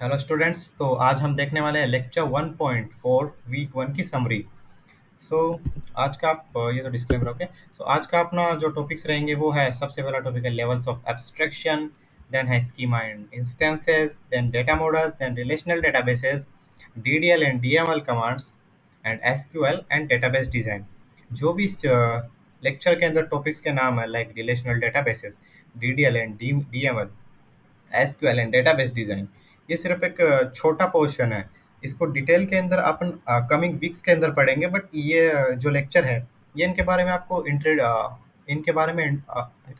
Hello students. तो आज हम देखने वाले हैं लेक्चर 1.4 वीक 1 की समरी। सो आज का आप ये तो डिस्क्लेमर ओके। सो आज का अपना जो टॉपिक्स रहेंगे वो है, सबसे पहला टॉपिक है लेवल्स ऑफ एब्स्ट्रैक्शन, देन है schema and instances, then data models, then relational databases, DDL and DML commands and SQL and database design. जो भी इस लेक्चर के अंदर टॉपिक्स के नाम है like relational databases, DDL and DML, SQL and database design, ये सिर्फ एक छोटा पोर्शन है। इसको डिटेल के अंदर अपन कमिंग वीक्स के अंदर पढ़ेंगे, बट ये जो लेक्चर है ये इनके बारे में आपको इनके बारे में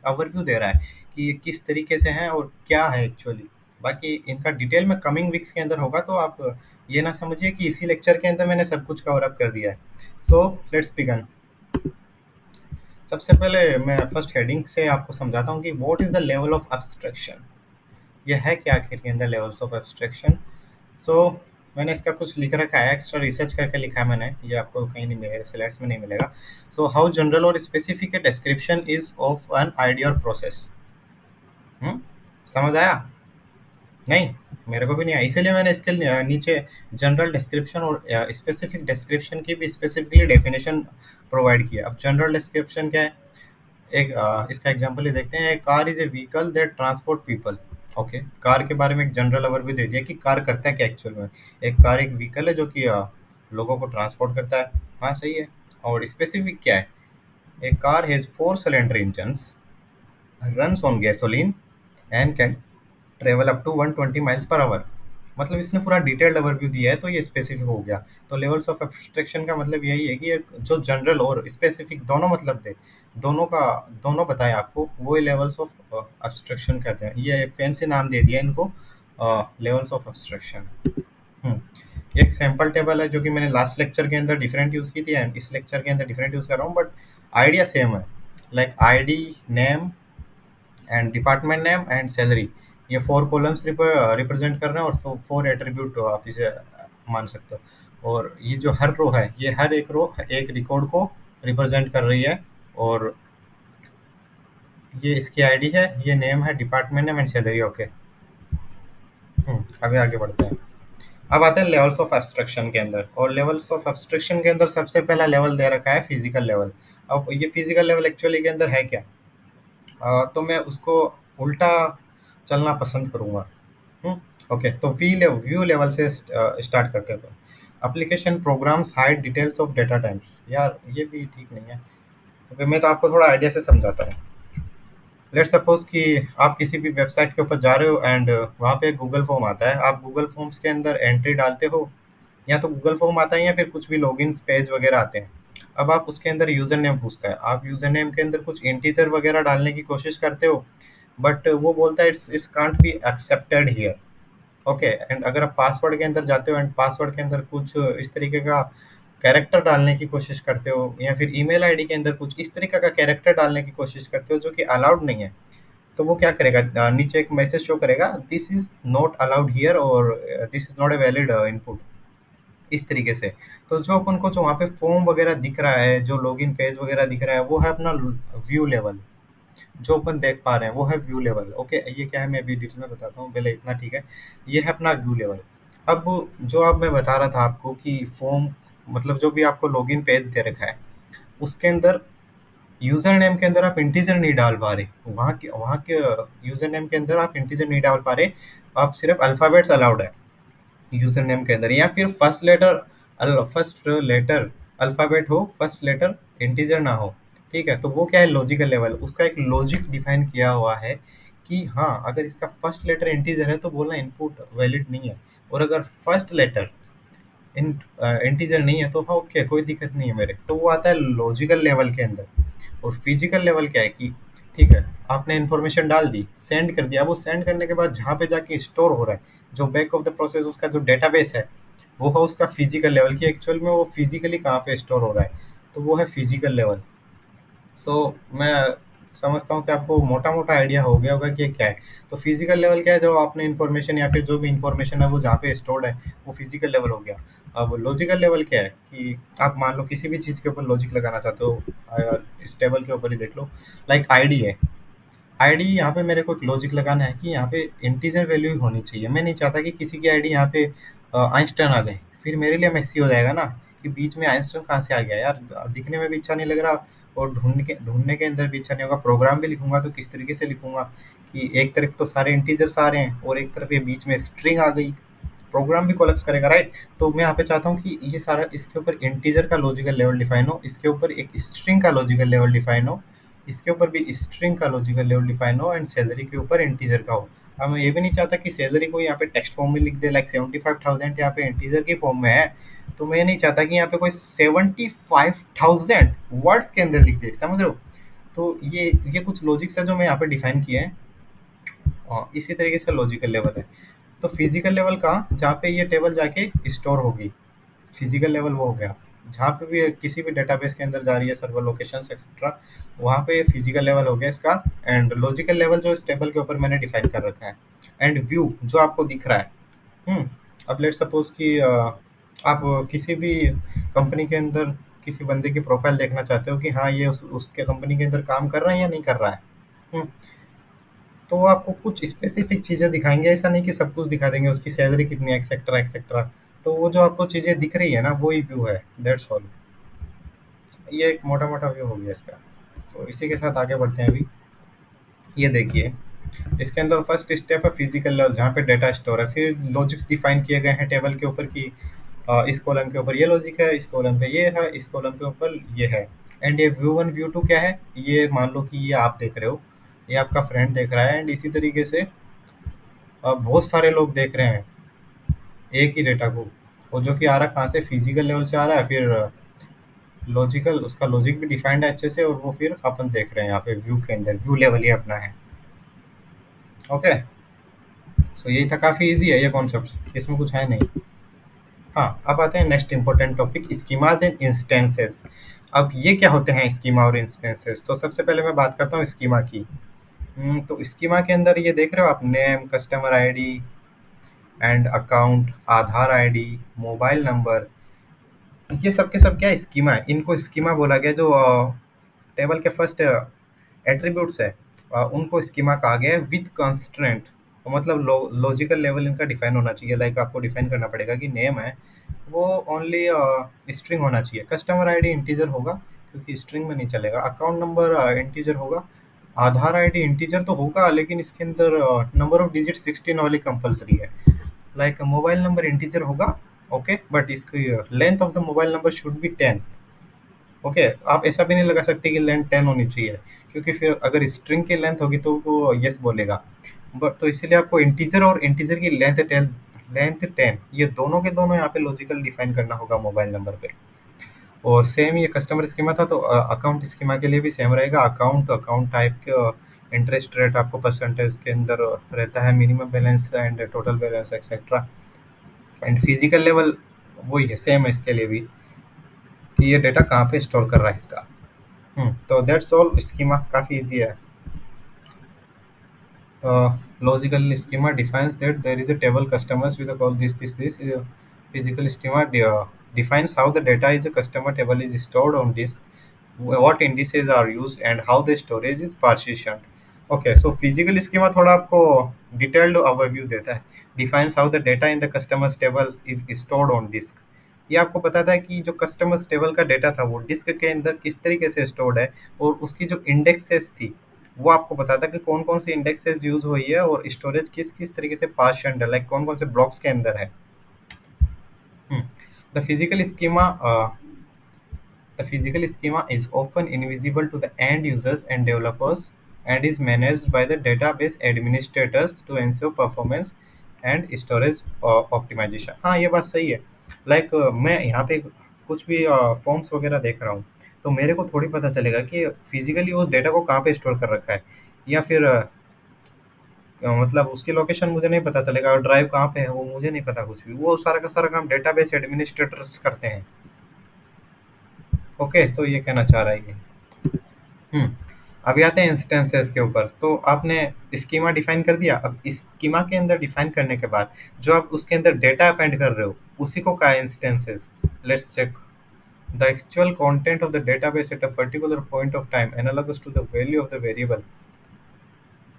ओवरव्यू दे रहा है कि ये किस तरीके से हैं और क्या है एक्चुअली। बाकी इनका डिटेल में कमिंग वीक्स के अंदर होगा, तो आप ये ना समझिए कि इसी लेक्चर के अंदर मैंने सब कुछ कवर अप कर दिया है। So let's begin. सबसे पहले मैं फर्स्ट हेडिंग से आपको समझाता हूँ कि what is the level of abstraction. ये है क्या आखिर के अंदर लेवल्स ऑफ एब्स्ट्रैक्शन। सो मैंने इसका कुछ लिख रखा है, एक्स्ट्रा रिसर्च करके लिखा है मैंने, ये आपको कहीं नहीं मिलेगा, स्लाइड्स में नहीं मिलेगा। सो हाउ जनरल और specific description is of an idea और प्रोसेस। समझ आया? नहीं, मेरे को भी नहीं आया, इसीलिए मैंने इसके नीचे जनरल डिस्क्रिप्शन और स्पेसिफिक डिस्क्रिप्शन की भी स्पेसिफिकली डेफिनेशन प्रोवाइड किया। अब जनरल डिस्क्रिप्शन क्या है, एक इसका एग्जांपल ही देखते हैं। Car is a vehicle that transport people. Okay, car के बारे में एक जनरल ओवरव्यू दे दिया कि कार करता है क्या एक्चुअल में। एक कार एक व्हीकल है जो कि लोगों को ट्रांसपोर्ट करता है। हाँ सही है। और स्पेसिफिक क्या है, a car has 4 cylinder engines, runs on gasoline and can travel up to 120 miles per hour. मतलब इसने पूरा डिटेल्ड ओवरव्यू दिया है, तो ये स्पेसिफिक हो गया। तो लेवल्स ऑफ एब्स्ट्रैक्शन का मतलब यही है कि एक जो जनरल और स्पेसिफिक दोनों मतलब दे, दोनों का दोनों बताए आपको, वो लेवल्स ऑफ एब्स्ट्रैक्शन कहते हैं। ये एक फैंसी नाम दे दिया इनको, लेवल्स ऑफ एब्स्ट्रैक्शन। एक सैंपल टेबल है जो कि मैंने लास्ट लेक्चर के अंदर डिफरेंट यूज़ की थी एंड इस लेक्चर के अंदर डिफरेंट यूज़ कर रहा हूँ, बट आइडिया सेम है। Like ID, name and department name and salary, ये 4 कॉलम्स रिप्रेजेंट कर रहे हैं और 4 एट्रीब्यूट आप इसे मान सकते हो। और ये जो हर रो है, ये हर एक रो एक रिकॉर्ड को रिप्रेजेंट कर रही है। और ये इसकी आईडी है, ये नेम है, department name and salary. Okay, अभी आगे बढ़ते हैं। अब आते हैं लेवल्स ऑफ एब्स्ट्रैक्शन के अंदर। और लेवल्स ऑफ एब्स्ट्रैक्शन के अंदर सबसे पहला लेवल दे रखा है फिजिकल लेवल। अब ये फिजिकल लेवल एक्चुअली के अंदर है क्या, तो मैं उसको उल्टा चलना पसंद करूंगा। हम्म, ओके, तो व्यू लेवल से स्टार्ट करते हैं। Application programs hide details of data types, यार ये भी ठीक नहीं है। ओके, मैं तो आपको थोड़ा आइडिया से समझाता हूँ। लेट्स सपोज कि आप किसी भी वेबसाइट के ऊपर जा रहे हो एंड वहाँ पे गूगल फॉर्म आता है। आप गूगल फॉर्म्स के अंदर एंट्री डालते हो, या तो गूगल फॉर्म आता है या फिर कुछ भी लॉगिन पेज वगैरह आते हैं। अब आप उसके अंदर यूजर नेम पूछता है, आप यूजर नेम के अंदर कुछ इंटीजर वगैरह डालने की कोशिश करते हो, बट वो बोलता है it's can't be accepted here. Okay, and अगर आप पासवर्ड के अंदर जाते हो एंड पासवर्ड के अंदर कुछ इस तरीके का कैरेक्टर डालने की कोशिश करते हो, या फिर ईमेल आईडी के अंदर कुछ इस तरीके का कैरेक्टर डालने की कोशिश करते हो जो कि अलाउड नहीं है, तो वो क्या करेगा, नीचे एक मैसेज शो करेगा, this is not allowed here और this is not a valid input, इस तरीके से। तो जो अपन को जो वहाँ पे फॉर्म वगैरह दिख रहा है, जो लॉगिन पेज वगैरह दिख रहा है, वो है अपना व्यू लेवल। जो अपन देख पा रहे हैं वो है व्यू लेवल। ओके, ये क्या है मैं अभी डिटेल में बताता हूँ, पहले इतना ठीक है। ये है अपना व्यू लेवल। अब जो अब मैं बता रहा था आपको कि फॉर्म मतलब जो भी आपको लॉगिन पेज दे रखा है, उसके अंदर यूजर नेम के अंदर आप इंटीजर नहीं डाल पा रहे, वहाँ के यूजर नेम के अंदर आप इंटीजर नहीं डाल पा रहे, आप सिर्फ अल्फाबेट्स अलाउड है यूजर नेम के अंदर, या फिर फर्स्ट लेटर अल्फाबेट हो, फर्स्ट लेटर इंटीजर ना हो। ठीक है, तो वो क्या है, लॉजिकल लेवल, उसका एक लॉजिक डिफाइन किया हुआ है कि हाँ अगर इसका फर्स्ट लेटर इंटीजर है तो बोलना इनपुट वैलिड नहीं है, और अगर फर्स्ट लेटर इन इंटीजर नहीं है तो हाँ ओके कोई दिक्कत नहीं है मेरे, तो वो आता है लॉजिकल लेवल के अंदर। और फिजिकल लेवल क्या है कि ठीक है, आपने इन्फॉर्मेशन डाल दी, सेंड कर दिया, अब वो सेंड करने के बाद जहाँ पे जाके स्टोर हो रहा है, जो बैक ऑफ द प्रोसेस उसका जो डेटाबेस है, वो है उसका फिजिकल लेवल की एक्चुअल में वो फिजिकली कहाँ पे स्टोर हो रहा है, तो वो है फिजिकल लेवल। सो मैं समझता हूँ कि आपको मोटा मोटा आइडिया हो गया होगा कि ये क्या है। तो फिजिकल लेवल क्या है, जो आपने इन्फॉर्मेशन या फिर जो भी इन्फॉर्मेशन है वो जहाँ पे स्टोर्ड है, वो फिजिकल लेवल हो गया। अब लॉजिकल लेवल क्या है कि आप मान लो किसी भी चीज़ के ऊपर लॉजिक लगाना चाहते हो, इस टेबल के ऊपर ही देख लो, लाइक आईडी है। आईडी यहाँ पे मेरे को एक लॉजिक लगाना है कि यहाँ पे इंटीजर वैल्यू ही होनी चाहिए। मैं नहीं चाहता कि किसी की आईडी यहाँ पे आइंस्टाइन आ जाए, फिर मेरे लिए मेसी हो जाएगा ना, कि बीच में आइंस्टाइन कहाँ से आ गया यार। दिखने में भी अच्छा नहीं लग रहा, और ढूंढने के अंदर भी अच्छा नहीं होगा। प्रोग्राम भी लिखूंगा तो किस तरीके से लिखूंगा कि एक तरफ तो सारे इंटीजर्स आ रहे हैं और एक तरफ ये बीच में स्ट्रिंग आ गई, प्रोग्राम भी कोलैप्स करेगा, राइट। तो मैं यहाँ पे चाहता हूँ कि ये सारा इसके ऊपर इंटीजर का लॉजिकल लेवल डिफाइन हो, इसके ऊपर एक स्ट्रिंग का लॉजिकल लेवल डिफाइन हो, इसके ऊपर भी स्ट्रिंग का लॉजिकल लेवल डिफाइन हो, एंड सैलरी के ऊपर इंटीजर का हो। अब मैं ये भी नहीं चाहता कि सैलरी को यहाँ पे टेक्स्ट फॉर्म में लिख दे, लाइक 75,000 यहाँ पे इंटीजर के फॉर्म में है, तो मैं ये नहीं चाहता कि यहाँ पे कोई 75,000 वर्ड्स के अंदर लिख दे, समझ रहे हो। तो ये कुछ लॉजिक्स है जो मैं यहाँ पे डिफाइन किए हैं, और इसी तरीके से लॉजिकल लेवल है। तो फिजिकल लेवल का, जहाँ पे ये टेबल जाके स्टोर होगी, फिजिकल लेवल वो हो गया। जहाँ पे भी किसी भी डेटाबेस के अंदर जा रही है, सर्वर लोकेशंस एक्सेट्रा, वहाँ पे फिजिकल लेवल हो गया इसका। एंड लॉजिकल लेवल जो इस टेबल के ऊपर मैंने डिफाइन कर रखा है। एंड व्यू जो आपको दिख रहा है, अब लेट सपोज कि आप किसी भी कंपनी के अंदर किसी बंदे की प्रोफाइल देखना चाहते हो कि हाँ ये उसके कंपनी के अंदर काम कर रहा है या नहीं कर रहा है। हम्म, तो वो आपको कुछ स्पेसिफिक चीज़ें दिखाएंगे, ऐसा नहीं कि सब कुछ दिखा देंगे, उसकी सैलरी कितनी है एक्सेट्रा एक्सेट्रा। तो वो जो आपको चीज़ें दिख रही है ना, वो ही व्यू है, दैट्स ऑल। ये एक मोटा मोटा व्यू हो गया इसका। तो इसी के साथ आगे बढ़ते हैं अभी। ये देखिए, इसके अंदर फर्स्ट स्टेप है फिजिकल लेवल, जहाँ पे डेटा स्टोर है। फिर लॉजिक्स डिफाइन किए गए हैं टेबल के ऊपर कि इस कॉलम के ऊपर ये लॉजिक है, इस कॉलम पे ये है, इस कॉलम के ऊपर ये है। एंड ये व्यू वन व्यू टू क्या है, ये मान लो कि ये आप देख रहे हो, ये आपका फ्रेंड देख रहा है, एंड इसी तरीके से बहुत सारे लोग देख रहे हैं एक ही डेटा को। और जो कि आ रहा कहाँ से, फिजिकल लेवल से आ रहा है। फिर लॉजिकल, उसका लॉजिक भी डिफाइंड है अच्छे से, और वो फिर अपन देख रहे हैं यहाँ पे व्यू के अंदर, व्यू लेवल ही अपना है। ओके, सो यही था, काफ़ी इजी है ये कॉन्सेप्ट, इसमें कुछ है नहीं। हाँ, अब आते हैं next important topic, schemas and instances. अब ये क्या होते हैं स्कीमा और इंस्टेंसेस। तो सबसे पहले मैं बात करता हूँ स्कीमा की। तो स्कीमा के अंदर ये देख रहे हो आप, name, customer ID and account, Aadhaar ID, mobile number, ये सब के सब क्या है, स्कीमा है। इनको स्कीमा बोला गया। जो टेबल के फर्स्ट एट्रीब्यूट्स है, उनको स्कीमा कहा गया है विद कंस्ट्रेंट। मतलब लॉजिकल लेवल इनका डिफाइन होना चाहिए। लाइक आपको डिफाइन करना पड़ेगा कि नेम है वो ओनली स्ट्रिंग होना चाहिए, कस्टमर आईडी इंटीजर होगा क्योंकि स्ट्रिंग में नहीं चलेगा, अकाउंट नंबर इंटीजर होगा, आधार आईडी इंटीजर तो होगा लेकिन इसके अंदर नंबर ऑफ डिजिट 16 वाली कंपलसरी है। लाइक मोबाइल नंबर इंटीजर होगा, ओके, बट इसकी length of the mobile number should be 10। Okay, आप ऐसा भी नहीं लगा सकते कि लेंथ 10 होनी चाहिए, क्योंकि फिर अगर स्ट्रिंग की लेंथ होगी तो वो यस बोलेगा। बट तो इसीलिए आपको इंटीजर और इंटीजर की लेंथ 10 ये दोनों के दोनों यहाँ पे लॉजिकल डिफाइन करना होगा मोबाइल नंबर पे। और सेम ये कस्टमर स्कीमा था, तो अकाउंट स्कीमा के लिए भी सेम रहेगा। अकाउंट, अकाउंट टाइप के इंटरेस्ट रेट आपको परसेंटेज के अंदर रहता है, minimum balance and total balance etcetera. And physical level वही है, सेम है इसके लिए भी, कि ये डेटा कहाँ पे स्टोर कर रहा है इसका। तो दैट्स ऑल, स्कीमा काफ़ी इजी है। Logical schema defines that there is a table customers with a call this. Physical schema defines how the data is a customer table is stored on disk, what indices are used, and how the storage is partitioned. Okay, so physical schema थोड़ा आपको detailed overview देता है, defines how the data in the customers tables is stored on disk. ये आपको बताता है कि जो कस्टमर्स टेबल का डेटा था वो डिस्क के अंदर किस तरीके से स्टोर्ड है, और उसकी जो इंडेक्सेस थी वो आपको बताता है कि कौन कौन सी इंडेक्सेस यूज हुई है, और स्टोरेज किस किस तरीके से पार्शन है, लाइक कौन कौन से ब्लॉक्स के अंदर है। The physical schema The physical schema is often invisible to the end users and developers, and is managed by the database administrators to ensure performance and storage optimization. हाँ, ये बात सही है। लाइक मैं यहाँ पे कुछ भी फॉर्म्स वगैरह देख रहा हूँ, तो मेरे को थोड़ी पता चलेगा कि फिजिकली उस डेटा को कहाँ पे स्टोर कर रखा है, या फिर मतलब उसकी लोकेशन मुझे नहीं पता चलेगा, और ड्राइव कहाँ पे है वो मुझे नहीं पता कुछ भी। वो सारा का सारा काम डेटाबेस एडमिनिस्ट्रेटर्स करते हैं। ओके, तो ये कहना चाह रहा है ये। हम्म अभी आते हैं इंस्टेंसेस के ऊपर। तो आपने स्कीमा डिफाइन कर दिया। अब स्कीमा के अंदर डिफाइन करने के बाद जो आप उसके अंदर डेटा अपेंड कर रहे हो उसी को कहा है instances. Let's check the actual content of the database at a particular point of time analogous to the value of the variable.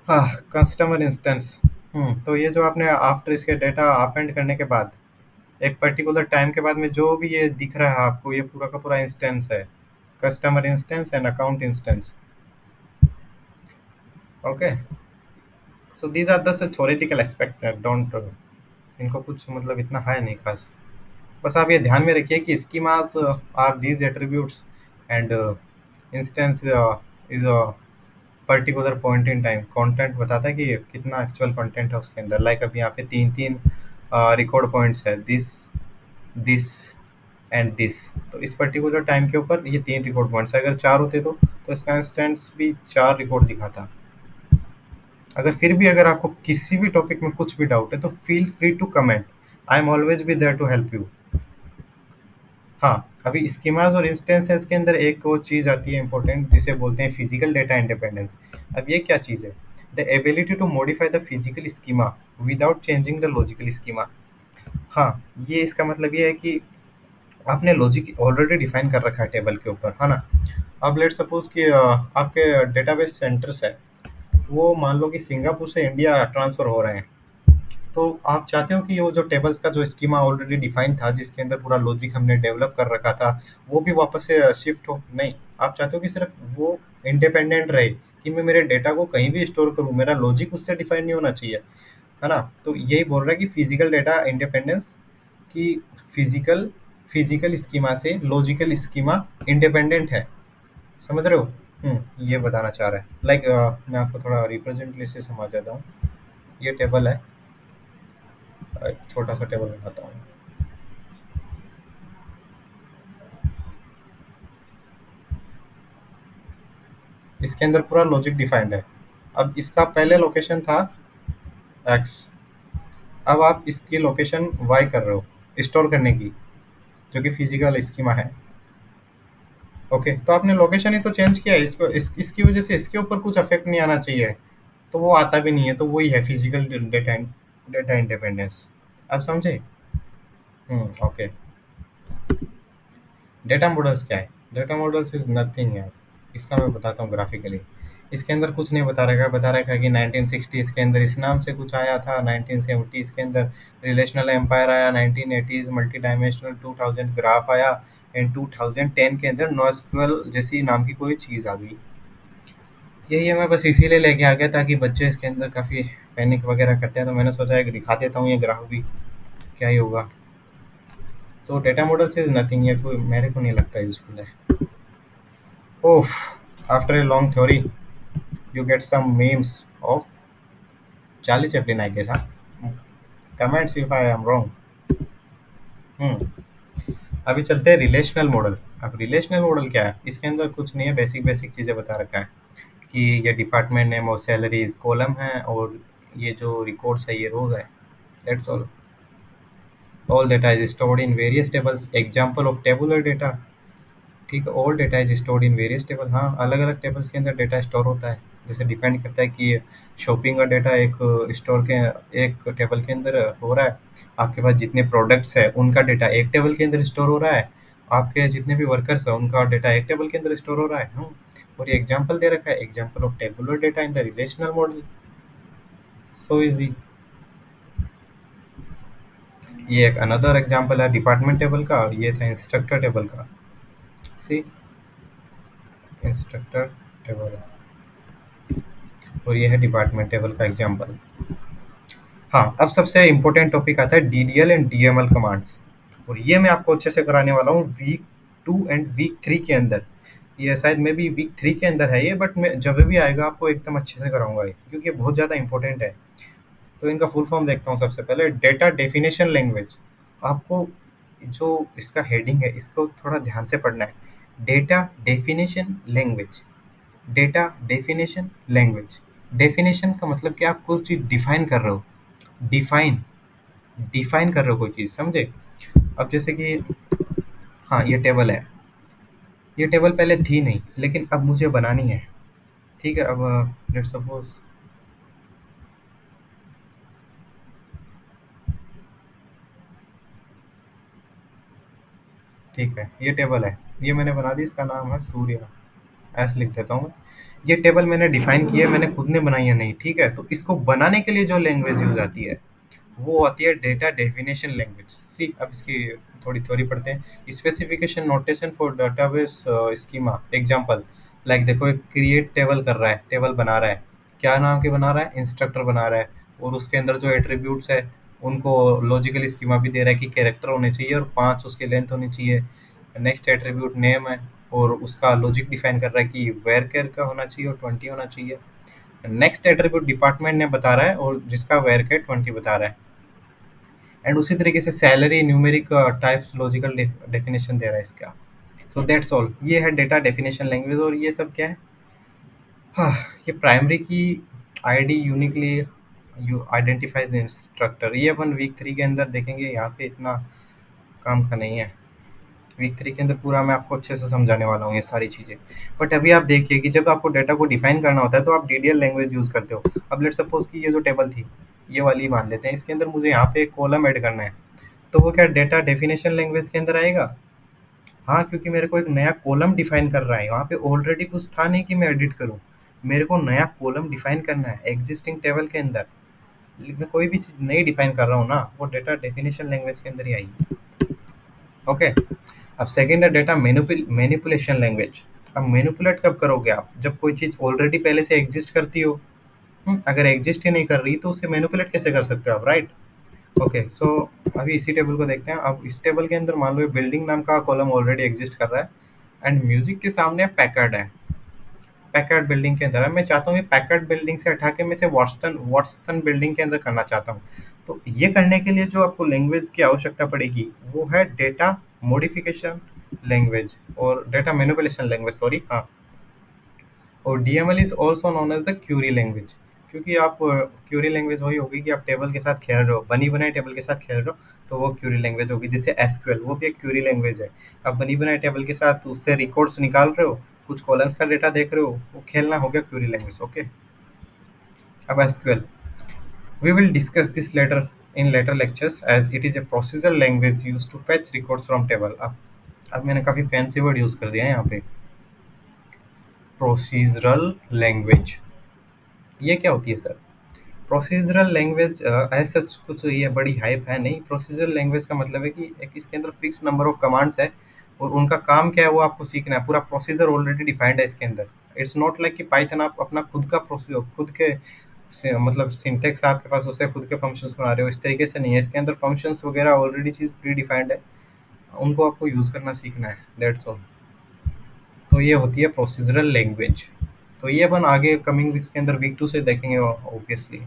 हाँ, कस्टमर इंस्टेंस। तो ये जो आपने आफ्टर इसके डेटा अपेंड करने के बाद एक पर्टिकुलर टाइम के बाद में जो भी ये दिख रहा है आपको, ये पूरा का पूरा इंस्टेंस है। Customer instance and account instance. Okay. So these are the theoretical aspect, don't, इनको कुछ मतलब इतना है नहीं खास। बस आप ये ध्यान में रखिए कि schemas are these attributes and instance is a particular point in time. Content बताता है कि कितना एक्चुअल कंटेंट है उसके अंदर। लाइक अभी यहाँ पे तीन तीन रिकॉर्ड पॉइंट्स है, दिस एंड दिस। तो इस पर्टिकुलर टाइम के ऊपर ये तीन रिकॉर्ड पॉइंट्स, अगर चार होते तो इसका इंस्टेंस भी चार रिकॉर्ड दिखाता। अगर फिर भी अगर आपको किसी भी टॉपिक में कुछ भी डाउट है तो feel free to comment. I am always be there to help you. हाँ, अभी स्कीमास और इंस्टेंसेस के अंदर एक और चीज़ आती है इंपॉर्टेंट, जिसे बोलते हैं फिजिकल डेटा इंडिपेंडेंस। अब ये क्या चीज़ है? The ability to modify the physical schema without changing the logical schema. हाँ, ये इसका मतलब ये है कि आपने लॉजिक ऑलरेडी डिफाइन कर रखा है टेबल के ऊपर, है ना? अब लेट सपोज कि आपके डेटाबेस सेंटर्स है, वो मान लो कि सिंगापुर से इंडिया ट्रांसफ़र हो रहे हैं। तो आप चाहते हो कि वो जो टेबल्स का जो स्कीमा ऑलरेडी डिफाइन था, जिसके अंदर पूरा लॉजिक हमने डेवलप कर रखा था, वो भी वापस से शिफ्ट हो? नहीं, आप चाहते हो कि सिर्फ वो इंडिपेंडेंट रहे, कि मैं मेरे डेटा को कहीं भी स्टोर करूँ, मेरा लॉजिक उससे डिफाइन नहीं होना चाहिए, है ना? तो यही बोल रहा है कि फिजिकल डेटा इंडिपेंडेंस, कि फिजिकल फिजिकल स्कीमा से लॉजिकल स्कीमा इंडिपेंडेंट है। समझ रहे हो? ये बताना चाह रहा है। लाइक मैं आपको थोड़ा रिप्रेजेंटली से समझ जाता हूँ। ये टेबल है, एक छोटा सा टेबल बताता हूँ। इसके अंदर पूरा लॉजिक डिफाइंड है। अब इसका पहले लोकेशन था एक्स, अब आप इसकी लोकेशन वाई कर रहे हो स्टोर करने की, जो कि फिजिकल स्कीमा है। ओके, तो आपने लोकेशन ही तो चेंज किया है, इसकी वजह से इसके ऊपर कुछ अफेक्ट नहीं आना चाहिए, तो वो आता भी नहीं है, तो वही है फिजिकल डेटा डेटा इंडिपेंडेंस। आप समझे? ओके। डेटा मॉडल्स क्या है? डेटा मॉडल्स इज नथिंग है। इसका मैं बताता हूँ ग्राफिकली। इसके अंदर कुछ नहीं बता रखा है कि 1960s के अंदर इस नाम से कुछ आया था, 1970s के अंदर रिलेशनल एम्पायर आया, 1980s मल्टी डायमेंशनल 2000 ग्राफ आया, एंड 2010 के अंदर नोएसक्यूएल जैसी नाम की कोई चीज़ आ गई। यही है, मैं बस इसीलिए लेके आ गया ताकि बच्चे इसके अंदर काफ़ी पैनिक वगैरह करते हैं, तो मैंने सोचा है कि दिखा देता हूँ ये ग्राफ भी, क्या ही होगा। सो डेटा मॉडल्स इज नथिंग, ये कोई मेरे को नहीं लगता यूजफुल है। ओफ, after a long theory, you get some memes of Charlie Chaplin, I guess, huh? Comments if I am wrong. हम्म अभी चलते हैं रिलेशनल मॉडल। अब रिलेशनल मॉडल क्या है? इसके अंदर कुछ नहीं है, बेसिक बेसिक चीज़ें बता रखा है कि ये डिपार्टमेंट नेम और सैलरीज कॉलम है, और ये जो रिकॉर्ड्स है ये रोज है। That's all data is stored in various tables, example of tabular data. ठीक है, all data is stored in various table. हाँ, अलग अलग टेबल्स के अंदर डेटा स्टोर होता है। जैसे डिपेंड करता है कि शॉपिंग का डेटा एक स्टोर के एक टेबल के अंदर हो रहा है, आपके पास जितने प्रोडक्ट्स है उनका डेटा एक टेबल के अंदर स्टोर हो रहा है, आपके जितने भी वर्कर्स है उनका डेटा एक टेबल के अंदर स्टोर हो रहा है। और ये एग्जाम्पल दे रखा है, example of tabular data in the relational model. So easy. ये एक अनदर एग्जाम्पल है डिपार्टमेंट टेबल का, और ये था इंस्ट्रक्टर टेबल का। सी, इंस्ट्रक्टर टेबल, और ये है डिपार्टमेंट टेबल का एग्जाम्पल। हाँ, अब सबसे इम्पोर्टेंट टॉपिक आता है डीडीएल एंड डीएमएल कमांड्स, और ये मैं आपको अच्छे से कराने वाला हूँ वीक 2 एंड वीक 3 के अंदर। ये शायद मे बी वीक 3 के अंदर है ये, बट मैं जब भी आएगा आपको एकदम अच्छे से कराऊंगा ये, क्योंकि ये बहुत ज़्यादा इंपॉर्टेंट है। तो इनका फुल फॉर्म देखता हूँ सबसे पहले। Data definition language. आपको जो इसका हेडिंग है इसको थोड़ा ध्यान से पढ़ना है। Data definition language, data definition language. Definition का मतलब कि आप कुछ चीज़ डिफाइन कर रहे हो, डिफाइन डिफाइन कर रहे हो कोई चीज़, समझे? अब जैसे कि हाँ, ये टेबल है, ये टेबल पहले थी नहीं लेकिन अब मुझे बनानी है। ठीक है, अब लेट्स सपोज, ठीक है, ये टेबल है, ये मैंने बना दी, इसका नाम है सूर्य, ऐसे लिख देता हूँ मैं। ये टेबल मैंने डिफाइन की है, मैंने खुद ने बनाई है नहीं, ठीक है। तो इसको बनाने के लिए जो लैंग्वेज यूज आती है वो आती है डेटा डेफिनेशन लैंग्वेज। सी अब इसकी थोड़ी थ्योरी पढ़ते हैं। Specification notation for database schema example. Like देखो, एक क्रिएट टेबल कर रहा है, टेबल बना रहा है, क्या नाम के बना रहा है, इंस्ट्रक्टर बना रहा है, और उसके अंदर जो एट्रीब्यूट्स है उनको लॉजिकल स्कीमा भी दे रहा है कि कैरेक्टर होने चाहिए और 5 उसकी लेंथ होनी चाहिए। नेक्स्ट एट्रीब्यूट नेम है, और उसका लॉजिक डिफाइन कर रहा है कि वेयर केयर का होना चाहिए और 20 होना चाहिए। नेक्स्ट एट्रीब्यूट डिपार्टमेंट ने बता रहा है और जिसका वेयर केयर 20 बता रहा है। एंड उसी तरीके से salary numeric types logical definition दे रहा है इसका। सो दैट्स ऑल, ये है डेटा डेफिनेशन लैंग्वेज। और ये सब क्या है? हाँ, ये प्राइमरी की ID uniquely you identifies instructor. ये अपन वीक 3 के अंदर देखेंगे, यहाँ पे इतना काम का नहीं है। वीक 3 के अंदर पूरा मैं आपको अच्छे से समझाने वाला हूँ ये सारी चीज़ें। बट अभी आप देखिए कि जब आपको डेटा को डिफाइन करना होता है तो आप डीडीएल लैंग्वेज यूज़ करते हो। अब लेट्स सपोज कि ये जो टेबल थी, ये वाली मान लेते हैं, इसके अंदर मुझे यहाँ पे एक कॉलम ऐड करना है, तो वो क्या डेटा डेफिनेशन लैंग्वेज के अंदर आएगा? हाँ, क्योंकि मेरे को एक नया कॉलम डिफाइन कर रहा है, वहाँ पे ऑलरेडी कुछ था नहीं कि मैं एडिट करूँ। मेरे को नया कॉलम डिफाइन करना है एग्जिस्टिंग टेबल के अंदर। मैं कोई भी चीज़ नई डिफाइन कर रहा हूँ ना, वो डेटा डेफिनेशन लैंग्वेज के अंदर ही आएगी। ओके। अब सेकेंड है डेटा मैनिपुलेशन लैंग्वेज। अब मैनिपुलेट कब करोगे आप? जब कोई चीज़ ऑलरेडी पहले से एग्जिस्ट करती हो। अगर एग्जिस्ट ही नहीं कर रही तो उसे मैनिपुलेट कैसे कर सकते हो आप, राइट? ओके, सो अभी इसी टेबल को देखते हैं। अब इस टेबल के अंदर मान लो बिल्डिंग नाम का कॉलम ऑलरेडी एग्जिस्ट कर रहा है, एंड म्यूजिक के सामने पैकर्ड है। पैकर्ड बिल्डिंग के अंदर है। मैं चाहता हूँ ये पैकर्ड बिल्डिंग से हटा के मैं इसे वॉटसन वॉटसन बिल्डिंग के अंदर करना चाहता हूँ। तो ये करने के लिए जो आपको लैंग्वेज की आवश्यकता पड़ेगी वो है डेटा मॉडिफिकेशन लैंग्वेज और डेटा मैनिपुलेशन लैंग्वेज, सॉरी, हाँ। और DML is also known as the query language. क्योंकि आप क्यूरी लैंग्वेज वही होगी कि आप टेबल के साथ खेल रहे हो, बनी बनाई टेबल के साथ खेल रहे हो, तो वो क्यूरी लैंग्वेज होगी। जैसे एसक्यूएल, वो भी एक क्यूरी लैंग्वेज है। आप बनी बनाई टेबल के साथ उससे रिकॉर्ड्स निकाल रहे हो, कुछ कॉलम्स का डेटा देख रहे हो, वो खेलना हो गया क्यूरी लैंग्वेज। ओके। अब SQL, we will discuss this later in later lectures as it is a procedural language used to fetch records from table। अब मैंने काफी फैंसी वर्ड यूज कर दिया है यहाँ पे। प्रोसीजरल लैंग्वेज, ये क्या होती है sir? Procedural language as such कुछ ये बड़ी हाइप है नहीं। प्रोसीजरल लैंग्वेज का मतलब है कि एक इसके अंदर फिक्स नंबर ऑफ कमांड्स है और उनका काम क्या है वो आपको सीखना है। पूरा प्रोसीजर ऑलरेडी डिफाइंड है इसके अंदर। इट्स नॉट लाइक कि पाइथन आप अपना खुद का प्रोसीजर खुद के मतलब सिंटेक्स आपके पास, उससे खुद के फंक्शंस बना रहे हो, इस तरीके से नहीं है। इसके अंदर फंक्शंस वगैरह ऑलरेडी चीज़ प्री डिफाइंड है, उनको आपको यूज़ करना सीखना है, दैट्स ऑल। तो ये होती है प्रोसीजरल लैंग्वेज। तो ये अपन आगे कमिंग वीक्स के अंदर वीक 2 से देखेंगे obviously.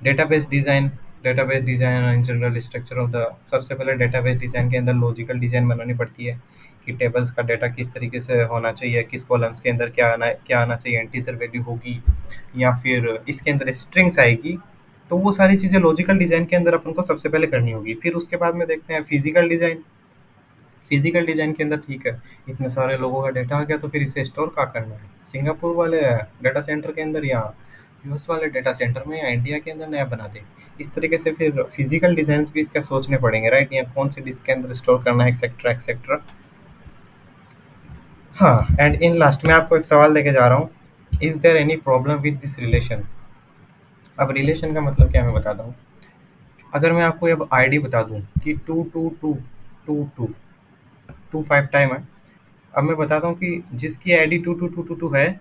Database design, database design in general structure of the. सबसे पहले डेटाबेस डिज़ाइन के अंदर लॉजिकल डिज़ाइन बनानी पड़ती है कि टेबल्स का डाटा किस तरीके से होना चाहिए, किस कॉलम्स के अंदर क्या आना चाहिए, इंटीजर वैल्यू होगी या फिर इसके अंदर स्ट्रिंग्स आएगी। तो वो सारी चीज़ें लॉजिकल डिज़ाइन के अंदर अपन को सबसे पहले करनी होगी। फिर उसके बाद में देखते हैं फिजिकल डिज़ाइन। फिजिकल डिज़ाइन के अंदर ठीक है, इतने सारे लोगों का डाटा आ गया तो फिर इसे स्टोर कहाँ करना है? सिंगापुर वाले डाटा सेंटर के अंदर, या यूएस वाले डाटा सेंटर में, या इंडिया के अंदर नया बना दे। इस तरीके से फिर फिजिकल डिज़ाइन भी इसका सोचने पड़ेंगे, राइट? या कौन से डिस्क के अंदर स्टोर करना है, एक्सेट्रा एक्सेट्रा। हाँ, एंड इन लास्ट में आपको एक सवाल लेके जा रहा हूँ। Is there any problem with this relation? अब रिलेशन का मतलब क्या मैं बताता हूँ। अगर मैं आपको अब आईडी बता दूँ कि 22222 25 टाइम है। अब मैं बताता हूँ कि जिसकी आईडी 22222 है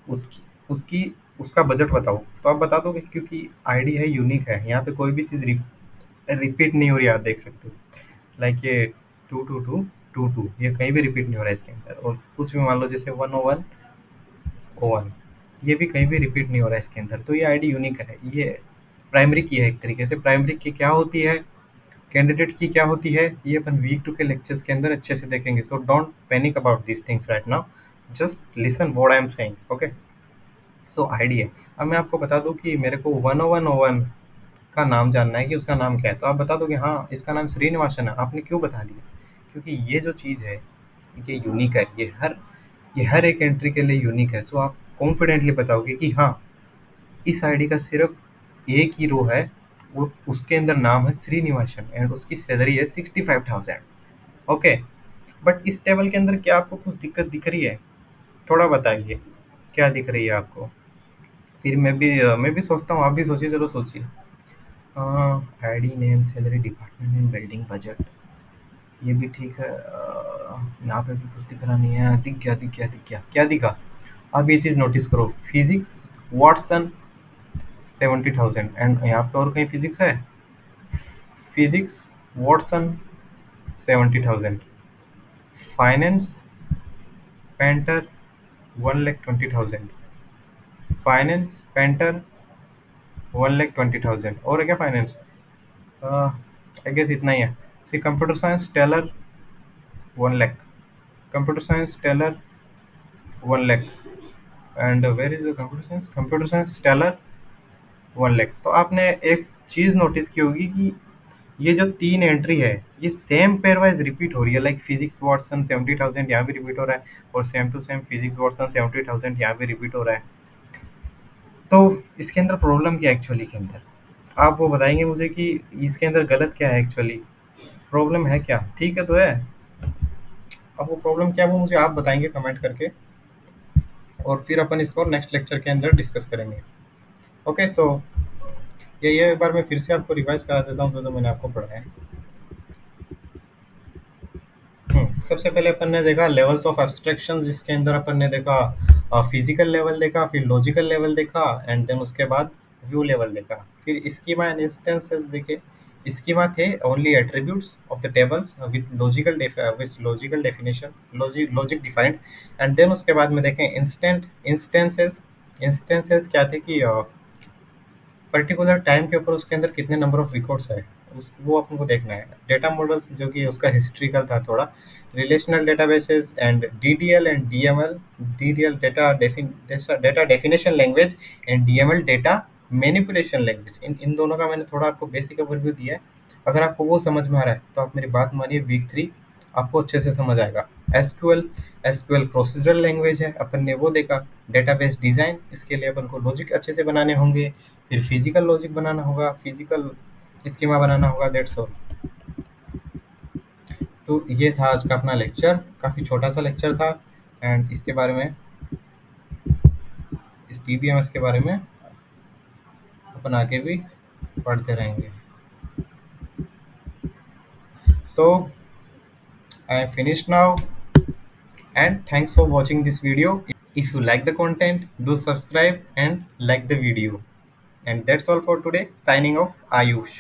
उसकी उसकी उसका बजट बताओ। तो आप बता दोगे, क्योंकि आईडी है, यूनिक है, यहाँ पे कोई भी चीज़ रिपीट नहीं हो रही, आप देख सकते हो। लाइक ये 22222, ये कहीं भी रिपीट नहीं हो रहा है इसके अंदर। और कुछ भी मान लो जैसे 10101, ये भी कहीं भी रिपीट नहीं हो रहा है इसके अंदर। तो ये आईडी यूनिक है, ये प्राइमरी की है एक तरीके से। प्राइमरी की क्या होती है, कैंडिडेट की क्या होती है, ये अपन वीक 2 के लेक्चर्स के अंदर अच्छे से देखेंगे। So don't panic about these things right now, just listen what I am saying. Okay. So ID है। अब मैं आपको बता दूं कि मेरे को 10101 का नाम जानना है कि उसका नाम क्या है, तो आप बता दोगे हाँ इसका नाम श्रीनिवासन है। आपने क्यों बता दिया? क्योंकि ये जो चीज़ है ये यूनिक है, ये हर एक एंट्री के लिए यूनिक है। सो आप कॉन्फिडेंटली बताओगे कि हाँ इस आईडी का सिर्फ एक ही रो है, वो उसके अंदर नाम है श्रीनिवासन एंड उसकी सैलरी है 65,000। ओके। बट इस टेबल के अंदर क्या आपको कुछ दिक्कत दिख रही है? थोड़ा बताइए क्या दिख रही है आपको? फिर मैं भी सोचता हूँ, आप भी सोचिए, चलो सोचिए। ID name, salary, department name, building budget, ये भी ठीक है। यहाँ पे भी कुछ दिख रहा नहीं है। दिख गया, दिख गया, दिख गया, क्या दिखा? आप ये चीज़ नोटिस करो, फिजिक्स वाटसन 70,000, एंड यहाँ पे और कहीं फिजिक्स है? Physics Watson 70,000, finance painter 1,20,000, finance painter 1,20,000, और है क्या फाइनेंस? आई गेस इतना ही है। See computer science tailor 1 lakh, computer science tailor 1 lakh, and where is the computer science tailor 1 lakh. तो आपने एक चीज नोटिस की होगी कि ये जो तीन एंट्री है, ये सेम पेयर वाइज रिपीट हो रही है। लाइक फिजिक्स वाटसन 70,000 यहाँ भी रिपीट हो रहा है, और same to same physics Watson 70,000 यहाँ भी रिपीट हो रहा है। तो इसके अंदर प्रॉब्लम क्या है एक्चुअली के अंदर? आप वो बताएंगे मुझे कि इसके अंदर गलत क्या है एक्चुअली, प्रॉब्लम है क्या? ठीक है तो है। अब वो प्रॉब्लम क्या है वो मुझे आप बताएंगे कमेंट करके, और फिर अपन इसको नेक्स्ट लेक्चर के अंदर डिस्कस करेंगे। ओके, सो ये एक बार मैं फिर से आपको रिवाइज करा देता हूँ जो मैंने आपको पढ़ा है। सबसे पहले अपन ने देखा लेवल्स ऑफ एब्स्ट्रैक्शन, जिसके अंदर अपन ने देखा फिजिकल लेवल देखा, फिर लॉजिकल लेवल देखा, एंड देन उसके बाद व्यू लेवल देखा, फिर स्कीमा एंड इंस्टेंसेस देखे। स्कीमा थे only attributes of the tables with logical definition, logic defined. And then उसके बाद में देखें इंस्टेंसेस। इंस्टेंसेस क्या थे कि पर्टिकुलर टाइम के ऊपर उसके अंदर कितने नंबर ऑफ रिकॉर्ड्स है, उस वो अपन को देखना है। डेटा मॉडल जो कि उसका हिस्ट्रिकल था थोड़ा, relational databases, and DDL and DML. DDL data definition language, and DML data manipulation language. इन दोनों का मैंने थोड़ा आपको बेसिक ओवरव्यू दिया है। अगर आपको वो समझ में आ रहा है तो आप मेरी बात मानिए, वीक 3 आपको अच्छे से समझ आएगा। एसक्यूएल, एसक्यूएल प्रोसीजरल लैंग्वेज है, अपन ने वो देखा। डेटाबेस डिज़ाइन, इसके लिए अपन को लॉजिक अच्छे से बनाने होंगे, फिर फिजिकल लॉजिक बनाना होगा, फिजिकल स्कीमा बनाना होगा, दैट्स ऑल। तो ये था आज का अपना लेक्चर, काफ़ी छोटा सा लेक्चर था, एंड इसके बारे में, इस टीबीएमएस के बारे में अपन आगे भी पढ़ते रहेंगे। So I am finished now, and thanks for watching this video. If you like the content, do subscribe and like the video. And that's all for today. Signing off, Ayush.